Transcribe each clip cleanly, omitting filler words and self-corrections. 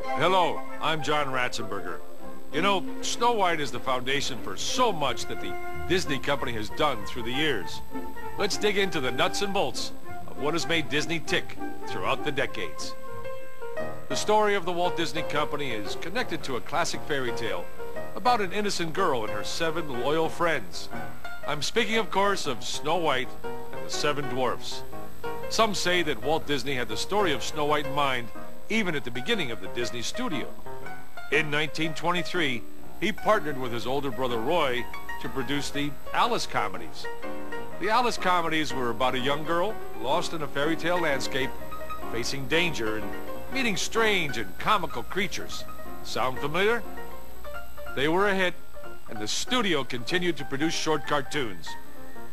Hello, I'm John Ratzenberger. You know, Snow White is the foundation for so much that the Disney company has done through the years. Let's dig into the nuts and bolts of what has made Disney tick throughout the decades. The story of the Walt Disney Company is connected to a classic fairy tale about an innocent girl and her 7 loyal friends. I'm speaking, of course, of Snow White and the 7 Dwarfs. Some say that Walt Disney had the story of Snow White in mind even at the beginning of the Disney studio. In 1923, he partnered with his older brother Roy to produce the Alice comedies. The Alice comedies were about a young girl lost in a fairy tale landscape, facing danger and meeting strange and comical creatures. Sound familiar? They were a hit, and the studio continued to produce short cartoons.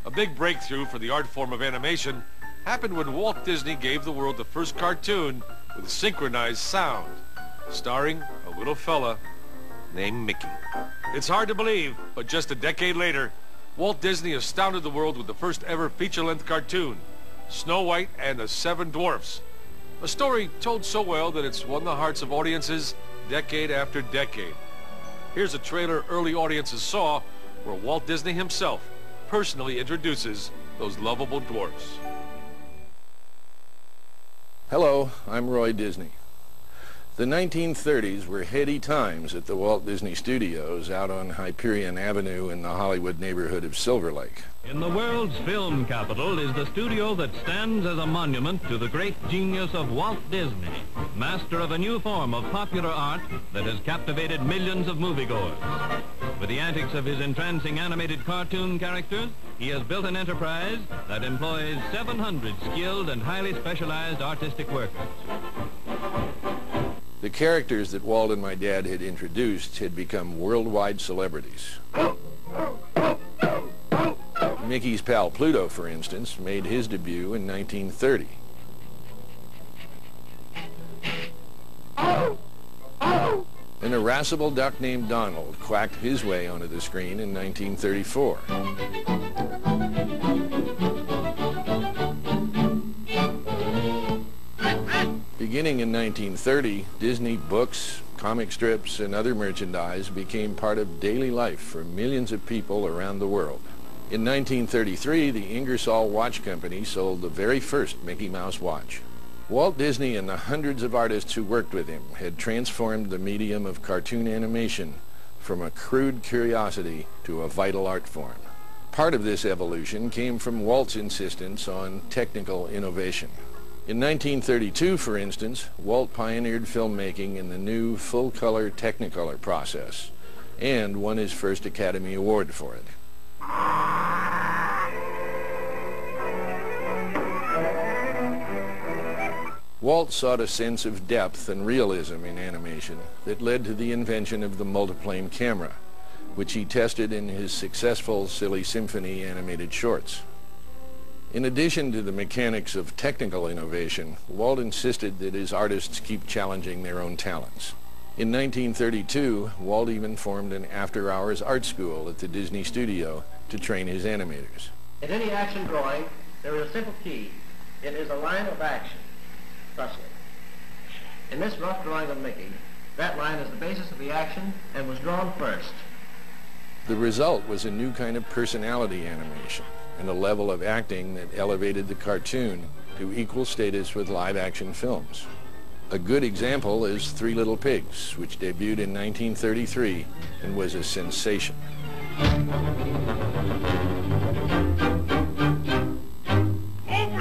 A big breakthrough for the art form of animation happened when Walt Disney gave the world the first cartoon with synchronized sound, starring a little fella named Mickey. It's hard to believe, but just a decade later, Walt Disney astounded the world with the first ever feature-length cartoon, Snow White and the 7 Dwarfs. A story told so well that it's won the hearts of audiences decade after decade. Here's a trailer early audiences saw where Walt Disney himself personally introduces those lovable dwarfs. Hello, I'm Roy Disney. The 1930s were heady times at the Walt Disney Studios out on Hyperion Avenue in the Hollywood neighborhood of Silver Lake. In the world's film capital is the studio that stands as a monument to the great genius of Walt Disney, master of a new form of popular art that has captivated millions of moviegoers. With the antics of his entrancing animated cartoon characters, he has built an enterprise that employs 700 skilled and highly specialized artistic workers. The characters that Walt and my dad had introduced had become worldwide celebrities. Mickey's pal Pluto, for instance, made his debut in 1930. An irascible duck named Donald quacked his way onto the screen in 1934. Beginning in 1930, Disney books, comic strips, and other merchandise became part of daily life for millions of people around the world. In 1933, the Ingersoll Watch Company sold the very first Mickey Mouse watch. Walt Disney and the hundreds of artists who worked with him had transformed the medium of cartoon animation from a crude curiosity to a vital art form. Part of this evolution came from Walt's insistence on technical innovation. In 1932, for instance, Walt pioneered filmmaking in the new full-color Technicolor process and won his first Academy Award for it. Walt sought a sense of depth and realism in animation that led to the invention of the multiplane camera, which he tested in his successful Silly Symphony animated shorts. In addition to the mechanics of technical innovation, Walt insisted that his artists keep challenging their own talents. In 1932, Walt even formed an after-hours art school at the Disney studio to train his animators. In any action drawing, there is a simple key. It is a line of action. Thusly. In this rough drawing of Mickey, that line is the basis of the action and was drawn first. The result was a new kind of personality animation and a level of acting that elevated the cartoon to equal status with live-action films. A good example is Three Little Pigs, which debuted in 1933 and was a sensation. Open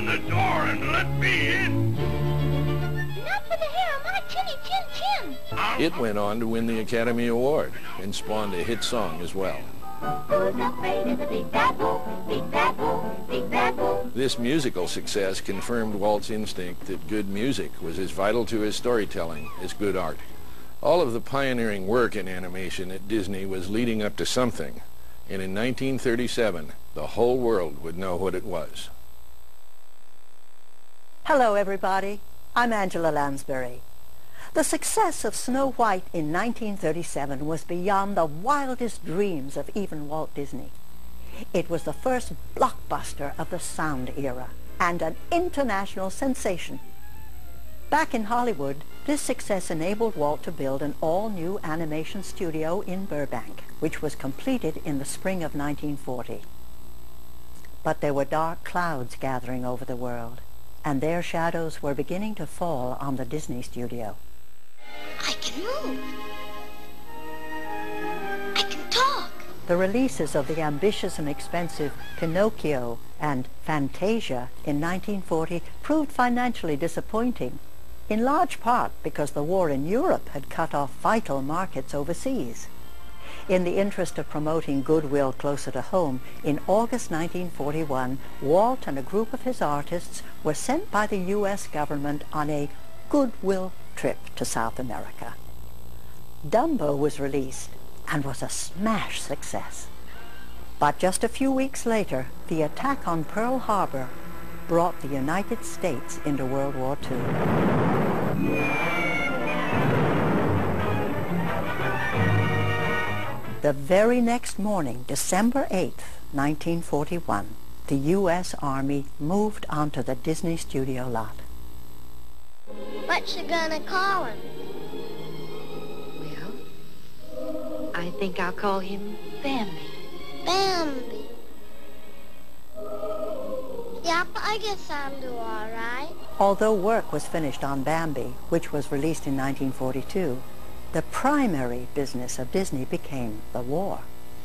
the door and let me in! Not for the hair on my chinny chin chin! It went on to win the Academy Award and spawned a hit song as well. Who's afraid of the big bad wolf? Big bad wolf, big bad wolf. This musical success confirmed Walt's instinct that good music was as vital to his storytelling as good art. All of the pioneering work in animation at Disney was leading up to something, and in 1937, the whole world would know what it was. Hello, everybody. I'm Angela Lansbury. The success of Snow White in 1937 was beyond the wildest dreams of even Walt Disney. It was the first blockbuster of the sound era and an international sensation. Back in Hollywood, this success enabled Walt to build an all-new animation studio in Burbank, which was completed in the spring of 1940. But there were dark clouds gathering over the world, and their shadows were beginning to fall on the Disney studio. I can move. I can talk. The releases of the ambitious and expensive Pinocchio and Fantasia in 1940 proved financially disappointing, in large part because the war in Europe had cut off vital markets overseas. In the interest of promoting goodwill closer to home, in August 1941, Walt and a group of his artists were sent by the U.S. government on a goodwill trip to South America. Dumbo was released and was a smash success. But just a few weeks later, the attack on Pearl Harbor brought the United States into World War II. The very next morning, December 8th, 1941, the U.S. Army moved onto the Disney studio lot. What's you gonna call him? Well, I think I'll call him Bambi. Bambi. Yep, I guess I'll do all right. Although work was finished on Bambi, which was released in 1942, the primary business of Disney became the war.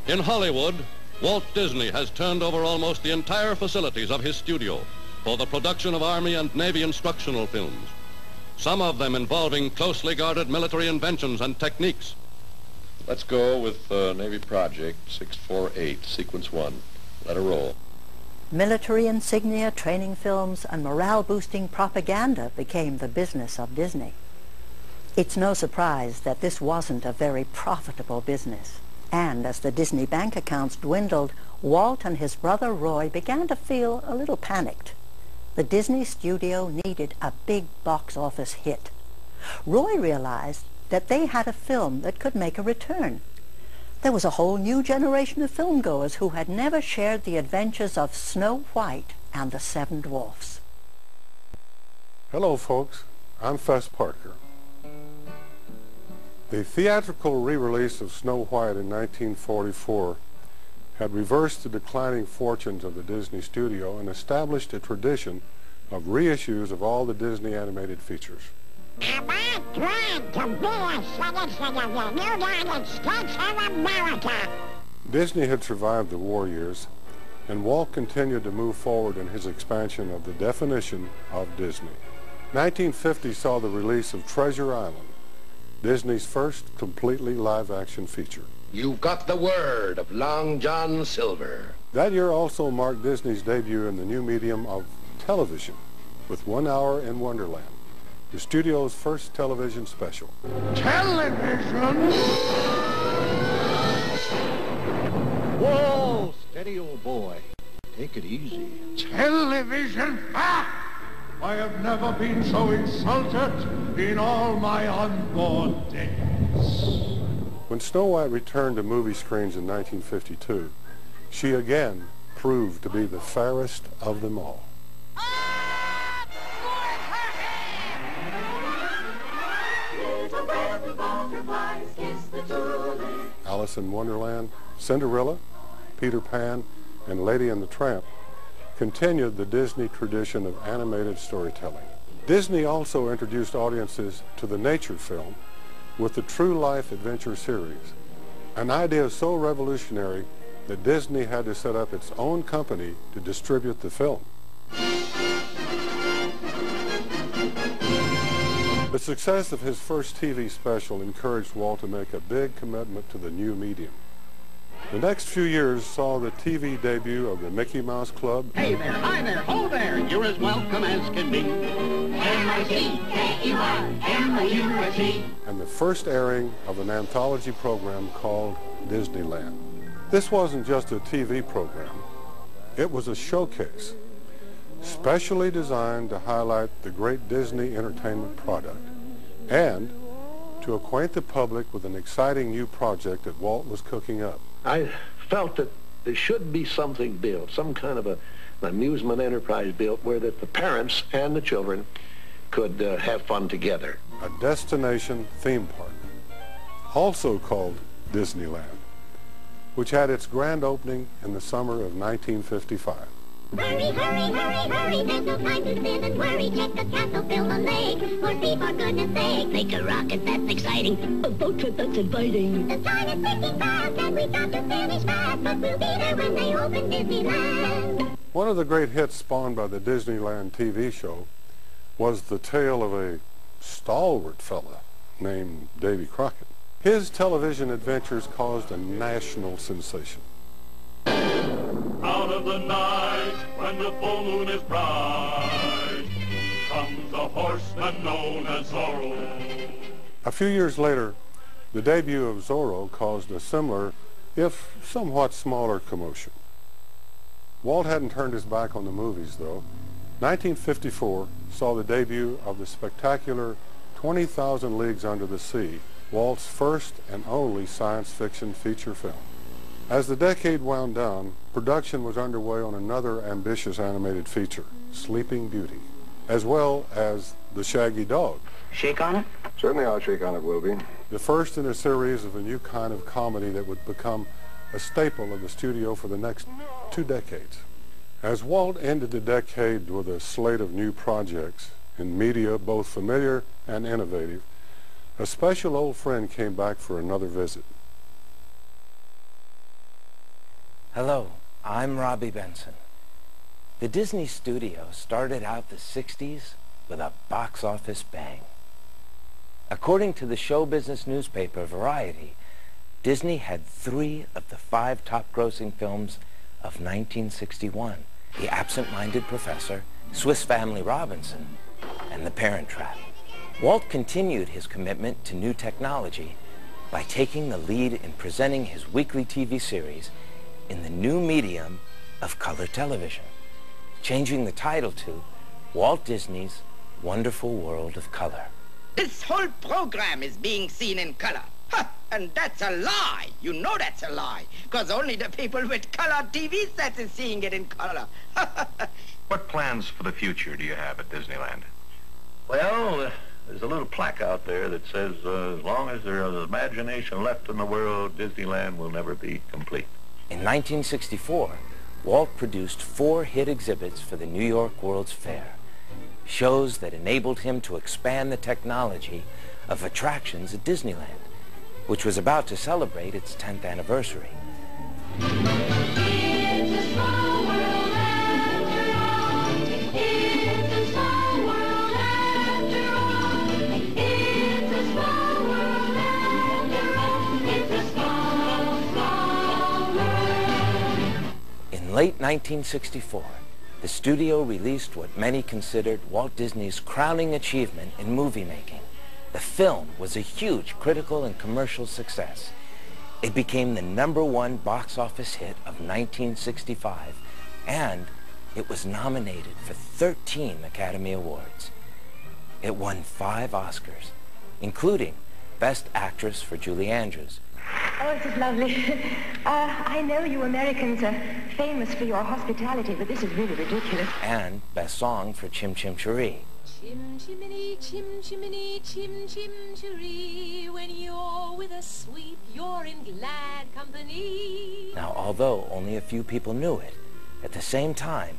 In Hollywood, Walt Disney has turned over almost the entire facilities of his studio for the production of Army and Navy instructional films, some of them involving closely guarded military inventions and techniques. Let's go with Navy Project 648, Sequence 1. Let her roll. Military insignia, training films, and morale-boosting propaganda became the business of Disney. It's no surprise that this wasn't a very profitable business. And as the Disney bank accounts dwindled, Walt and his brother Roy began to feel a little panicked. The Disney studio needed a big box office hit. Roy realized that they had a film that could make a return. There was a whole new generation of filmgoers who had never shared the adventures of Snow White and the Seven Dwarfs. Hello, folks. I'm Fess Parker. The theatrical re-release of Snow White in 1944 had reversed the declining fortunes of the Disney studio and established a tradition of reissues of all the Disney animated features. I'm glad to be a citizen of the United States of America. Disney had survived the war years, and Walt continued to move forward in his expansion of the definition of Disney. 1950 saw the release of Treasure Island, Disney's first completely live-action feature. You got the word of Long John Silver. That year also marked Disney's debut in the new medium of television with 1 Hour in Wonderland, the studio's first television special. Television? Whoa, steady, old boy. Take it easy. Television? Ha! I have never been so insulted in all my unborn days. When Snow White returned to movie screens in 1952, she again proved to be the fairest of them all. Alice in Wonderland, Cinderella, Peter Pan, and Lady and the Tramp continued the Disney tradition of animated storytelling. Disney also introduced audiences to the nature film with the True Life Adventure series, an idea so revolutionary that Disney had to set up its own company to distribute the film. The success of his first TV special encouraged Walt to make a big commitment to the new medium. The next few years saw the TV debut of the Mickey Mouse Club. Hey there, hi there, ho there, you're as welcome as can be. M-I-C-K-E-Y-M-O-U-S-E. And the first airing of an anthology program called Disneyland. This wasn't just a TV program. It was a showcase, specially designed to highlight the great Disney entertainment product and to acquaint the public with an exciting new project that Walt was cooking up. I felt that there should be something built, some kind of an amusement enterprise built where that the parents and the children could have fun together. A destination theme park, also called Disneyland, which had its grand opening in the summer of 1955. Hurry, hurry, hurry, hurry, there's no time to spin and worry. Check the castle, build a lake, for feet, for goodness sake. Make a rocket that's exciting, a boat trip that's inviting. The time is ticking fast and we've got to finish fast, but we'll be there when they open Disneyland. One of the great hits spawned by the Disneyland TV show was the tale of a stalwart fella named Davy Crockett. His television adventures caused a national sensation. Out of the night, when the full moon is bright, comes a horseman known as Zorro. A few years later, the debut of Zorro caused a similar, if somewhat smaller, commotion. Walt hadn't turned his back on the movies, though. 1954 saw the debut of the spectacular 20,000 Leagues Under the Sea, Walt's first and only science fiction feature film. As the decade wound down, production was underway on another ambitious animated feature, Sleeping Beauty, as well as The Shaggy Dog. Shake on it? Certainly I'll shake on it, Wilby. The first in a series of a new kind of comedy that would become a staple of the studio for the next 2 decades. As Walt ended the decade with a slate of new projects in media both familiar and innovative, a special old friend came back for another visit. Hello, I'm Robby Benson. The Disney studio started out the 60s with a box office bang. According to the show business newspaper Variety, Disney had 3 of the 5 top-grossing films of 1961, The Absent-Minded Professor, Swiss Family Robinson, and The Parent Trap. Walt continued his commitment to new technology by taking the lead in presenting his weekly TV series in the new medium of color television, changing the title to Walt Disney's Wonderful World of Color. This whole program is being seen in color. Ha! And that's a lie. You know that's a lie. Because only the people with color TV sets is seeing it in color. What plans for the future do you have at Disneyland? Well, there's a little plaque out there that says, as long as there is imagination left in the world, Disneyland will never be complete. In 1964, Walt produced 4 hit exhibits for the New York World's Fair, shows that enabled him to expand the technology of attractions at Disneyland, which was about to celebrate its 10th anniversary. In late 1964, the studio released what many considered Walt Disney's crowning achievement in movie making. The film was a huge critical and commercial success. It became the #1 box office hit of 1965, and it was nominated for 13 Academy Awards. It won 5 Oscars, including Best Actress for Julie Andrews. Oh, this is lovely. I know you Americans are famous for your hospitality, but this is really ridiculous. And Best Song for Chim Chim Cheree. Chim chimney, chim chimney, chim chim cheree. When you're with a sweet, you're in glad company. Now, although only a few people knew it, at the same time,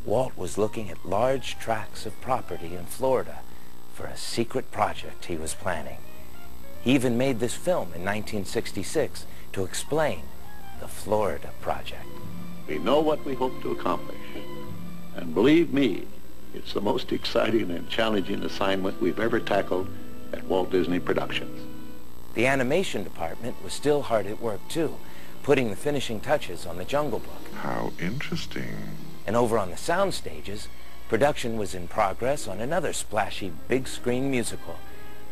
Walt was looking at large tracts of property in Florida for a secret project he was planning. He even made this film in 1966 to explain the Florida Project. We know what we hope to accomplish, and believe me, it's the most exciting and challenging assignment we've ever tackled at Walt Disney Productions. The animation department was still hard at work, too, putting the finishing touches on the Jungle Book. How interesting. And over on the sound stages, production was in progress on another splashy big-screen musical,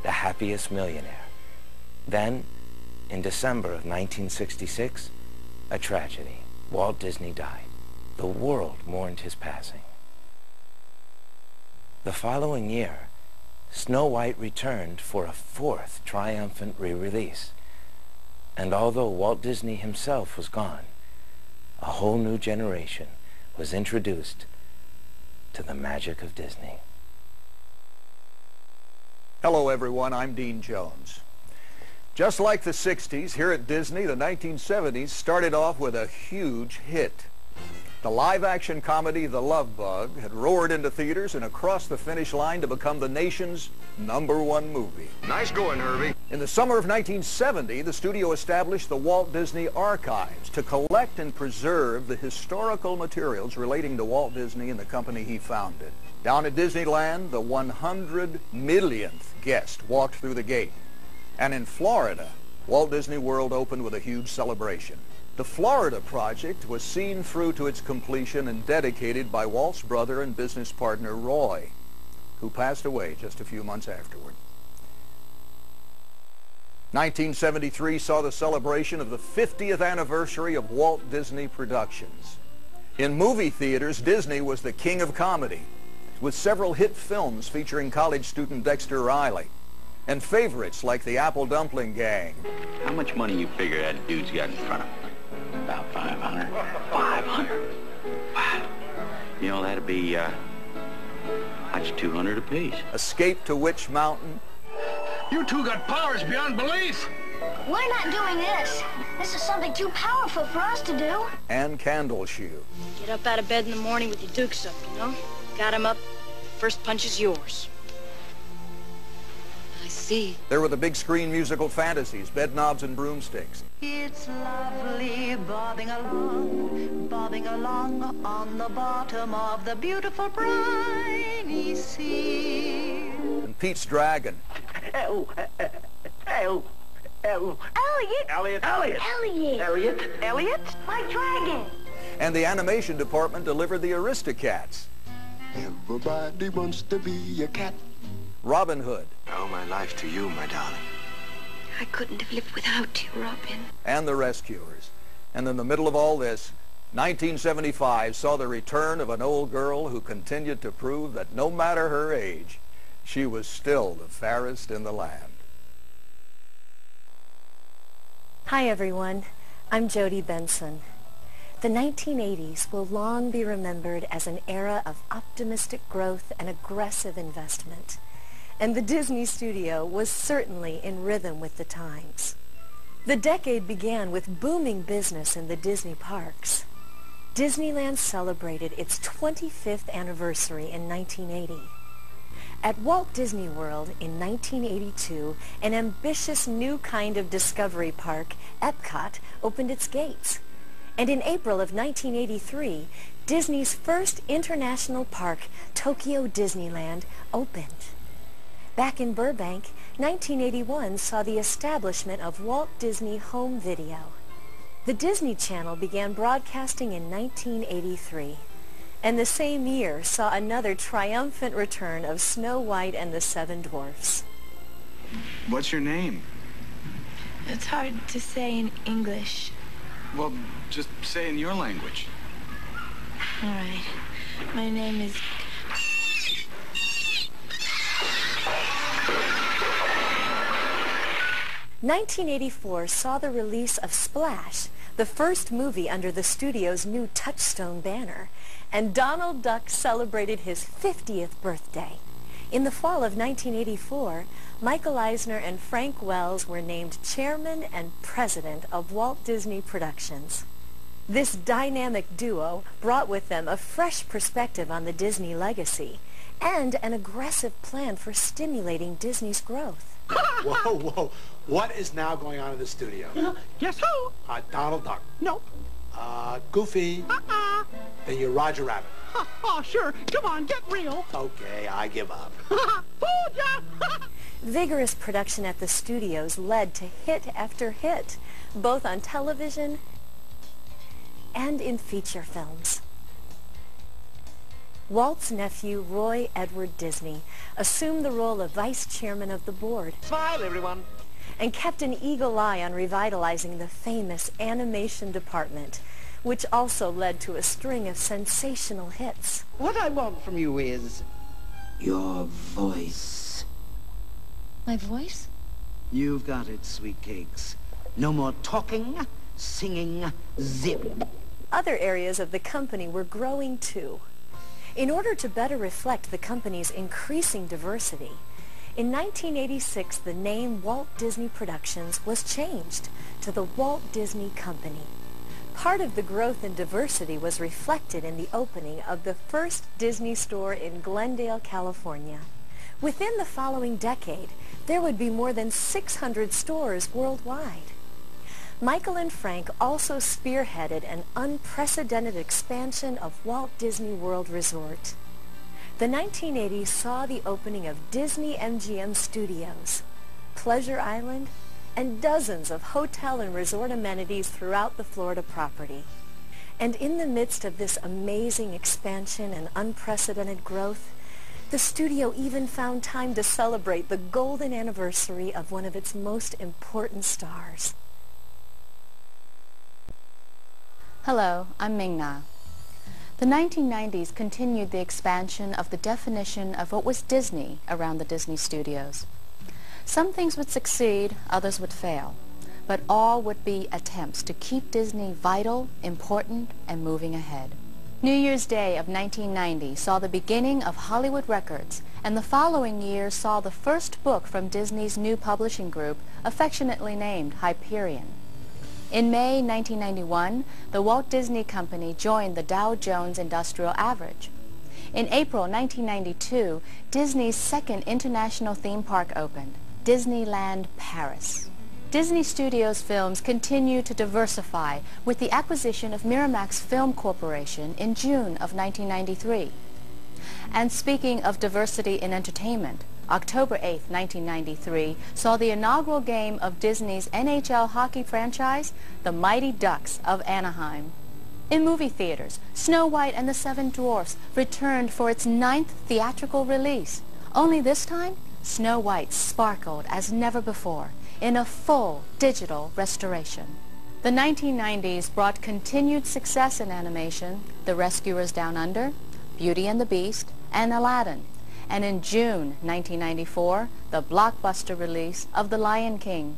The Happiest Millionaire. Then, in December of 1966, a tragedy. Walt Disney died. The world mourned his passing. The following year, Snow White returned for a 4th triumphant re-release. And although Walt Disney himself was gone, a whole new generation was introduced to the magic of Disney. Hello everyone, I'm Dean Jones. Just like the 60s, here at Disney, the 1970s started off with a huge hit. The live-action comedy The Love Bug had roared into theaters and across the finish line to become the nation's #1 movie. Nice going, Herbie. In the summer of 1970, the studio established the Walt Disney Archives to collect and preserve the historical materials relating to Walt Disney and the company he founded. Down at Disneyland, the 100 millionth guest walked through the gate. And in Florida, Walt Disney World opened with a huge celebration. The Florida project was seen through to its completion and dedicated by Walt's brother and business partner Roy, who passed away just a few months afterward. 1973 saw the celebration of the 50th anniversary of Walt Disney Productions. In movie theaters, Disney was the king of comedy, with several hit films featuring college student Dexter Riley, and favorites like the Apple Dumpling Gang. How much money you figure that dude's got in front of him? About 500. 500? Wow. You know, that'd be, that's 200 apiece. Escape to Witch Mountain. You two got powers beyond belief. We're not doing this. This is something too powerful for us to do. And Candle Shoe. Get up out of bed in the morning with your dukes up, you know? Got him up, first punch is yours. I see. There were the big screen musical fantasies, Bedknobs and Broomsticks. It's lovely bobbing along on the bottom of the beautiful briny sea. And Pete's Dragon. Elliot, my dragon. And the animation department delivered the Aristocats. Everybody wants to be a cat. Robin Hood. I owe my life to you, my darling. I couldn't have lived without you, Robin. And the Rescuers. And in the middle of all this, 1975 saw the return of an old girl who continued to prove that no matter her age, she was still the fairest in the land. Hi everyone, I'm Jodi Benson. The 1980s will long be remembered as an era of optimistic growth and aggressive investment. And the Disney studio was certainly in rhythm with the times. The decade began with booming business in the Disney parks. Disneyland celebrated its 25th anniversary in 1980. At Walt Disney World in 1982, an ambitious new kind of discovery park, Epcot, opened its gates. And in April of 1983, Disney's first international park, Tokyo Disneyland, opened. Back in Burbank, 1981 saw the establishment of Walt Disney Home Video. The Disney Channel began broadcasting in 1983, and the same year saw another triumphant return of Snow White and the Seven Dwarfs. What's your name? It's hard to say in English. Well, just say in your language. All right. My name is... 1984 saw the release of Splash, the first movie under the studio's new Touchstone banner, and Donald Duck celebrated his 50th birthday. In the fall of 1984, Michael Eisner and Frank Wells were named chairman and president of Walt Disney Productions. This dynamic duo brought with them a fresh perspective on the Disney legacy and an aggressive plan for stimulating Disney's growth. Whoa, whoa. What is now going on in the studio? Guess who? Donald Duck. Nope. Goofy. Then you're Roger Rabbit. Oh, sure. Come on, get real. Okay, I give up. Fooled ya! Vigorous production at the studios led to hit after hit, both on television and in feature films. Walt's nephew, Roy Edward Disney, assumed the role of vice chairman of the board. Smile, everyone. And kept an eagle eye on revitalizing the famous animation department, which also led to a string of sensational hits. What I want from you is your voice. My voice? You've got it, sweet cakes. No more talking, singing, zip. Other areas of the company were growing too. In order to better reflect the company's increasing diversity, In 1986, the name Walt Disney Productions was changed to the Walt Disney Company. Part of the growth and diversity was reflected in the opening of the first Disney store in Glendale, California. Within the following decade, there would be more than 600 stores worldwide. Michael and Frank also spearheaded an unprecedented expansion of Walt Disney World Resort. The 1980s saw the opening of Disney MGM Studios, Pleasure Island, and dozens of hotel and resort amenities throughout the Florida property. And in the midst of this amazing expansion and unprecedented growth, the studio even found time to celebrate the golden anniversary of one of its most important stars. Hello, I'm Ming-Na. The 1990s continued the expansion of the definition of what was Disney around the Disney studios. Some things would succeed, others would fail, but all would be attempts to keep Disney vital, important, and moving ahead. New Year's Day of 1990 saw the beginning of Hollywood Records, and the following year saw the first book from Disney's new publishing group, affectionately named Hyperion. In May 1991, the Walt Disney Company joined the Dow Jones Industrial Average. In April 1992, Disney's second international theme park opened, Disneyland Paris. Disney Studios films continue to diversify with the acquisition of Miramax Film Corporation in June of 1993. And speaking of diversity in entertainment, October 8, 1993, saw the inaugural game of Disney's NHL hockey franchise, the Mighty Ducks of Anaheim. In movie theaters, Snow White and the Seven Dwarfs returned for its 9th theatrical release. Only this time, Snow White sparkled as never before in a full digital restoration. The 1990s brought continued success in animation, The Rescuers Down Under, Beauty and the Beast, and Aladdin. And in June 1994, the blockbuster release of The Lion King.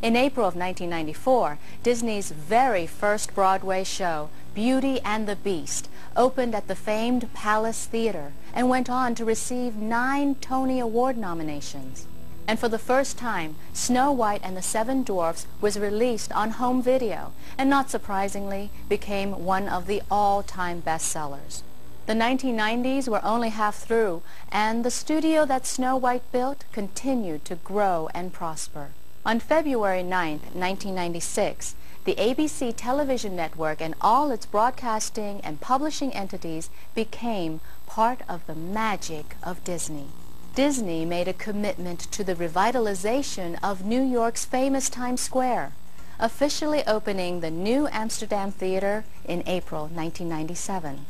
In April of 1994, Disney's very first Broadway show, Beauty and the Beast, opened at the famed Palace Theater and went on to receive 9 Tony Award nominations. And for the first time, Snow White and the Seven Dwarfs was released on home video and, not surprisingly, became one of the all-time bestsellers. The 1990s were only half through, and the studio that Snow White built continued to grow and prosper. On February 9, 1996, the ABC television network and all its broadcasting and publishing entities became part of the magic of Disney. Disney made a commitment to the revitalization of New York's famous Times Square, officially opening the new Amsterdam Theater in April 1997.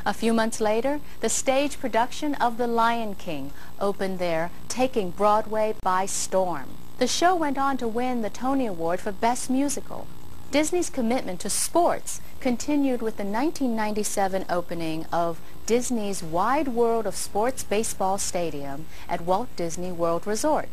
A few months later, the stage production of The Lion King opened there, taking Broadway by storm. The show went on to win the Tony Award for Best Musical. Disney's commitment to sports continued with the 1997 opening of Disney's Wide World of Sports Baseball Stadium at Walt Disney World Resort,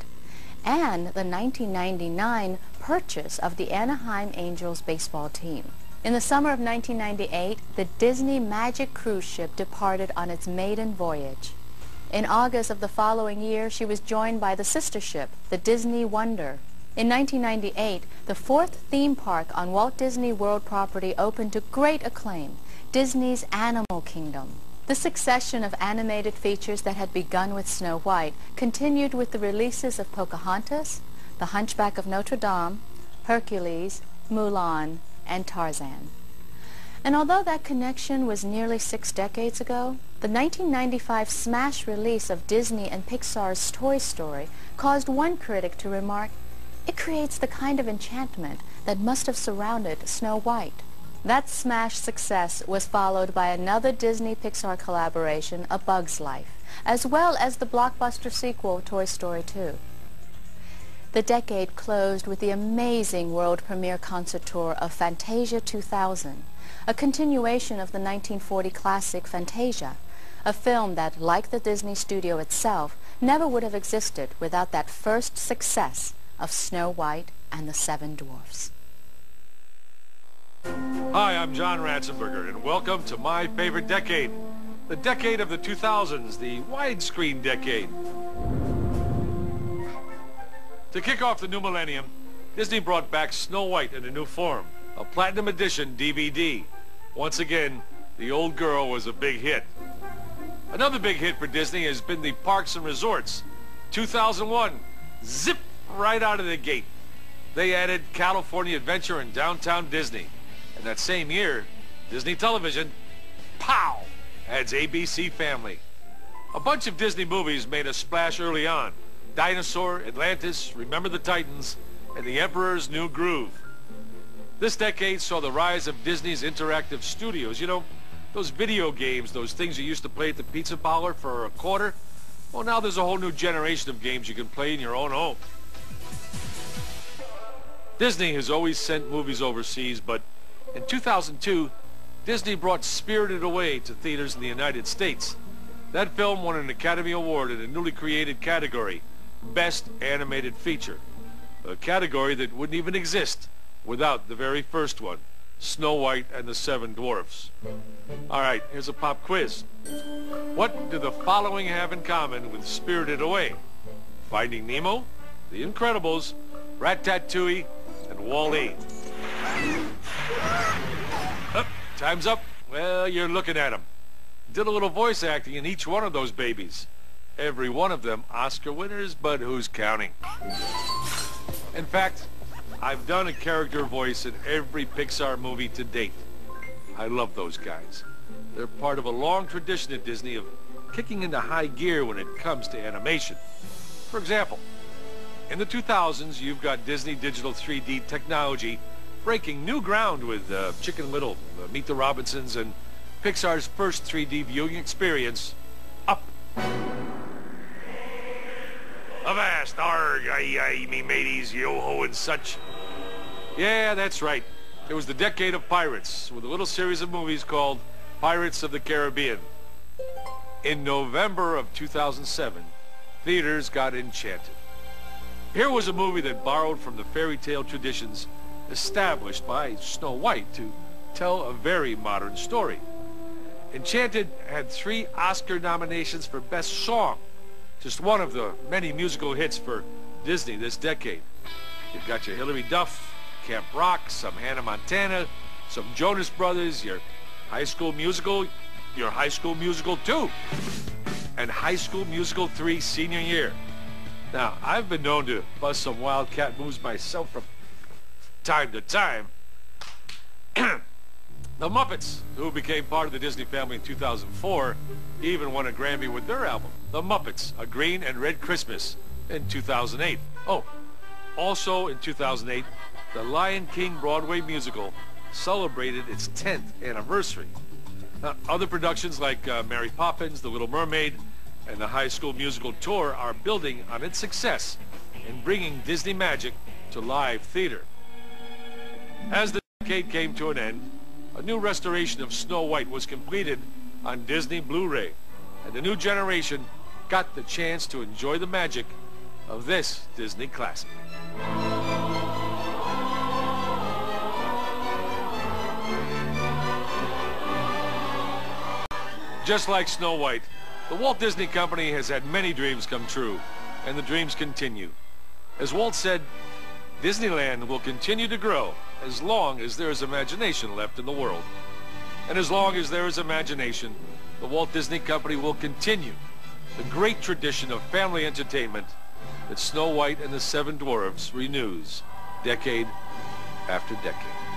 and the 1999 purchase of the Anaheim Angels baseball team. In the summer of 1998, the Disney Magic cruise ship departed on its maiden voyage. In August of the following year, she was joined by the sister ship, the Disney Wonder. In 1998, the 4th theme park on Walt Disney World property opened to great acclaim, Disney's Animal Kingdom. The succession of animated features that had begun with Snow White continued with the releases of Pocahontas, The Hunchback of Notre Dame, Hercules, Mulan, and Tarzan. And although that connection was nearly 6 decades ago, the 1995 smash release of Disney and Pixar's Toy Story caused one critic to remark, "It creates the kind of enchantment that must have surrounded Snow White." That smash success was followed by another Disney-Pixar collaboration, A Bug's Life, as well as the blockbuster sequel, Toy Story 2. The decade closed with the amazing world premiere concert tour of Fantasia 2000, a continuation of the 1940 classic Fantasia, a film that, like the Disney studio itself, never would have existed without that first success of Snow White and the Seven Dwarfs. Hi, I'm John Ratzenberger, and welcome to my favorite decade, the decade of the 2000s, the widescreen decade. To kick off the new millennium, Disney brought back Snow White in a new form, a Platinum Edition DVD. Once again, the old girl was a big hit. Another big hit for Disney has been the Parks and Resorts. 2001, zip right out of the gate. They added California Adventure and Downtown Disney. And that same year, Disney Television, pow, adds ABC Family. A bunch of Disney movies made a splash early on. Dinosaur, Atlantis, Remember the Titans, and The Emperor's New Groove. This decade saw the rise of Disney's interactive studios. You know, those video games, those things you used to play at the pizza parlor for a quarter. Well, now there's a whole new generation of games you can play in your own home. Disney has always sent movies overseas, but in 2002, Disney brought Spirited Away to theaters in the United States. That film won an Academy Award in a newly created category, Best Animated Feature, a category that wouldn't even exist without the very first one, Snow White and the Seven Dwarfs. All right, here's a pop quiz. What do the following have in common with Spirited Away? Finding Nemo, The Incredibles, Ratatouille, and Wall-E. Time's up. Well, you're looking at them. Did a little voice acting in each one of those babies. Every one of them Oscar winners, but who's counting? In fact, I've done a character voice in every Pixar movie to date. I love those guys. They're part of a long tradition at Disney of kicking into high gear when it comes to animation. For example, in the 2000s, you've got Disney Digital 3D technology breaking new ground with Chicken Little, Meet the Robinsons, and Pixar's first 3D viewing experience, Up. Avast, arg, aye, me mateys, yo-ho and such. Yeah, that's right. It was the decade of pirates, with a little series of movies called Pirates of the Caribbean. In November of 2007, theaters got enchanted. Here was a movie that borrowed from the fairy tale traditions established by Snow White to tell a very modern story. Enchanted had 3 Oscar nominations for Best Song, just one of the many musical hits for Disney this decade. You've got your Hilary Duff, Camp Rock, some Hannah Montana, some Jonas Brothers, your High School Musical, your High School Musical 2, and High School Musical 3 senior year. Now, I've been known to bust some wildcat moves myself from time to time. The Muppets, who became part of the Disney family in 2004, even won a Grammy with their album, The Muppets, A Green and Red Christmas, in 2008. Oh, also in 2008, the Lion King Broadway musical celebrated its 10th anniversary. Now, other productions like Mary Poppins, The Little Mermaid, and the High School Musical Tour are building on its success in bringing Disney magic to live theater. As the decade came to an end, a new restoration of Snow White was completed on Disney Blu-ray, and the new generation got the chance to enjoy the magic of this Disney classic. Just like Snow White, the Walt Disney Company has had many dreams come true, and the dreams continue. As Walt said, Disneyland will continue to grow as long as there is imagination left in the world. And as long as there is imagination, the Walt Disney Company will continue the great tradition of family entertainment that Snow White and the Seven Dwarfs renews decade after decade.